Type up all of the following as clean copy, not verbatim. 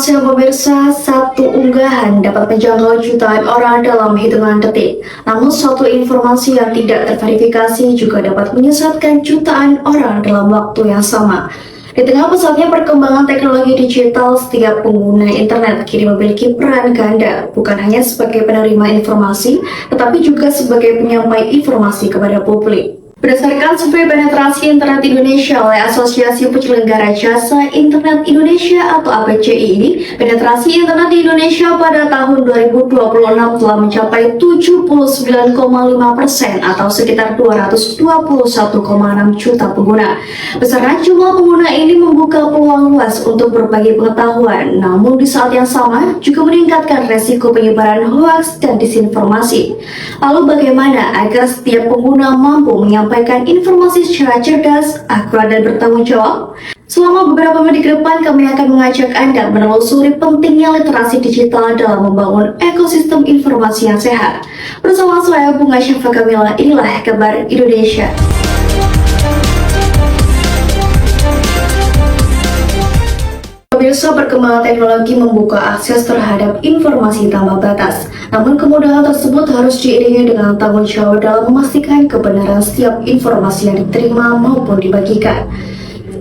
Selamat pemirsa, satu unggahan dapat menjangkau jutaan orang dalam hitungan detik. Namun suatu informasi yang tidak terverifikasi juga dapat menyesatkan jutaan orang dalam waktu yang sama. Di tengah pesatnya perkembangan teknologi digital, setiap pengguna internet kini memiliki peran ganda, bukan hanya sebagai penerima informasi, tetapi juga sebagai penyampai informasi kepada publik. Berdasarkan survei penetrasi internet Indonesia oleh Asosiasi Penyelenggara Jasa Internet Indonesia atau APJI ini, penetrasi internet di Indonesia pada tahun 2026 telah mencapai 79,5% atau sekitar 221,6 juta pengguna. Besarnya jumlah pengguna ini membuka peluang luas untuk berbagi pengetahuan, namun di saat yang sama juga meningkatkan resiko penyebaran hoaks dan disinformasi. Lalu bagaimana agar setiap pengguna mampu menyampaikan informasi secara cerdas, akurat, dan bertanggung jawab? Selama beberapa menit ke depan, kami akan mengajak Anda menelusuri pentingnya literasi digital dalam membangun ekosistem informasi yang sehat. Bersama saya, Bunga Syafa Kamila, inilah Kabar Indonesia. Pemirsa, perkembangan teknologi membuka akses terhadap informasi tanpa batas. Namun kemudahan tersebut harus diiringi dengan tanggung jawab dalam memastikan kebenaran setiap informasi yang diterima maupun dibagikan.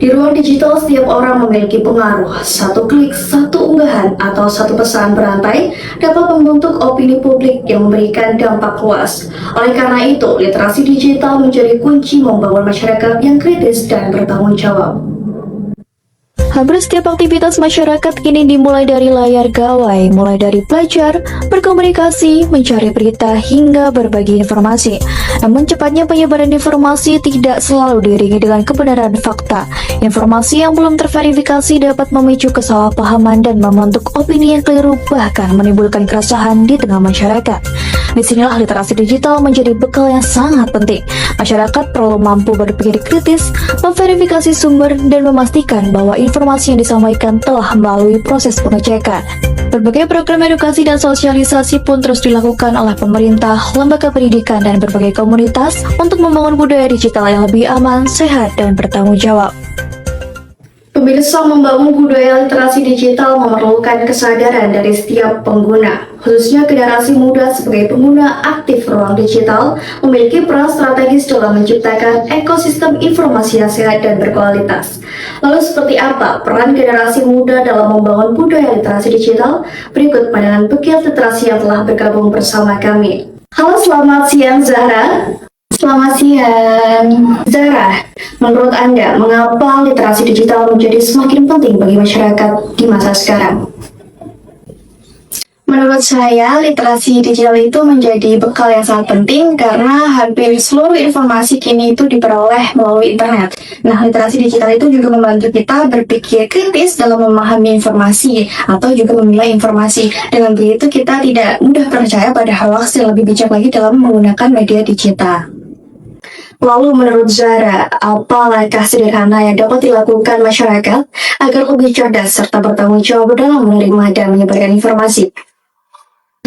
Di ruang digital, setiap orang memiliki pengaruh. Satu klik, satu unggahan, atau satu pesan berantai dapat membentuk opini publik yang memberikan dampak luas. Oleh karena itu, literasi digital menjadi kunci membangun masyarakat yang kritis dan bertanggung jawab. Hampir setiap aktivitas masyarakat kini dimulai dari layar gawai, mulai dari belajar, berkomunikasi, mencari berita, hingga berbagi informasi. Namun cepatnya penyebaran informasi tidak selalu diiringi dengan kebenaran fakta. Informasi yang belum terverifikasi dapat memicu kesalahpahaman dan membentuk opini yang keliru, bahkan menimbulkan keresahan di tengah masyarakat. Disinilah literasi digital menjadi bekal yang sangat penting. Masyarakat perlu mampu berpikir kritis, memverifikasi sumber, dan memastikan bahwa informasi yang disampaikan telah melalui proses pengecekan. Berbagai program edukasi dan sosialisasi pun terus dilakukan oleh pemerintah, lembaga pendidikan, dan berbagai komunitas untuk membangun budaya digital yang lebih aman, sehat, dan bertanggung jawab. Pemirsa, membangun budaya literasi digital memerlukan kesadaran dari setiap pengguna, khususnya generasi muda sebagai pengguna aktif ruang digital, memiliki peran strategis dalam menciptakan ekosistem informasi yang sehat dan berkualitas. Lalu seperti apa peran generasi muda dalam membangun budaya literasi digital? Berikut pandangan pegiat literasi yang telah bergabung bersama kami. Halo, selamat siang Zahra. Selamat siang. Zahra, menurut Anda, mengapa literasi digital menjadi semakin penting bagi masyarakat di masa sekarang? Menurut saya, literasi digital itu menjadi bekal yang sangat penting karena hampir seluruh informasi kini itu diperoleh melalui internet. Nah, literasi digital itu juga membantu kita berpikir kritis dalam memahami informasi atau juga memilah informasi. Dengan begitu, kita tidak mudah percaya pada hoax yang lebih bijak lagi dalam menggunakan media digital. Lalu menurut Zahra, apa langkah sederhana yang dapat dilakukan masyarakat agar lebih cerdas serta bertanggung jawab dalam menerima dan menyebarkan informasi?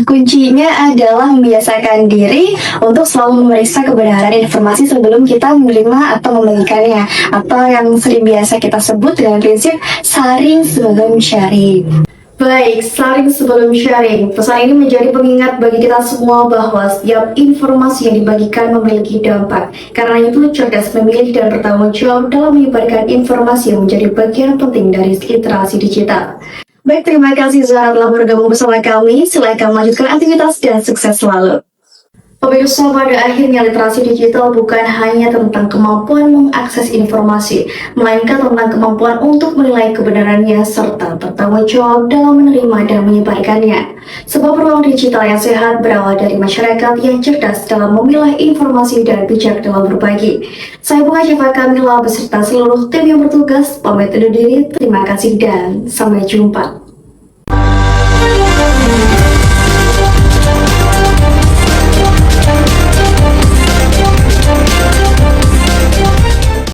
Kuncinya adalah membiasakan diri untuk selalu memeriksa kebenaran informasi sebelum kita menerima atau membagikannya, atau yang sering biasa kita sebut dengan prinsip saring sebelum sharing. Baik, saring sebelum sharing. Pesan ini menjadi pengingat bagi kita semua bahwa setiap informasi yang dibagikan memiliki dampak. Karena itu, cerdas memilih dan bertanggung jawab dalam menyebarkan informasi yang menjadi bagian penting dari literasi digital. Baik, terima kasih Zahra telah bergabung bersama kami. Silakan melanjutkan aktivitas dan sukses selalu. Pemirsa, pada akhirnya literasi digital bukan hanya tentang kemampuan mengakses informasi, melainkan tentang kemampuan untuk menilai kebenarannya serta bertanggung jawab dalam menerima dan menyebarkannya. Sebab ruang digital yang sehat berawal dari masyarakat yang cerdas dalam memilah informasi dan bijak dalam berbagi. Saya Bunga Syafa Kamila beserta seluruh tim yang bertugas pamit undur diri. Terima kasih dan sampai jumpa.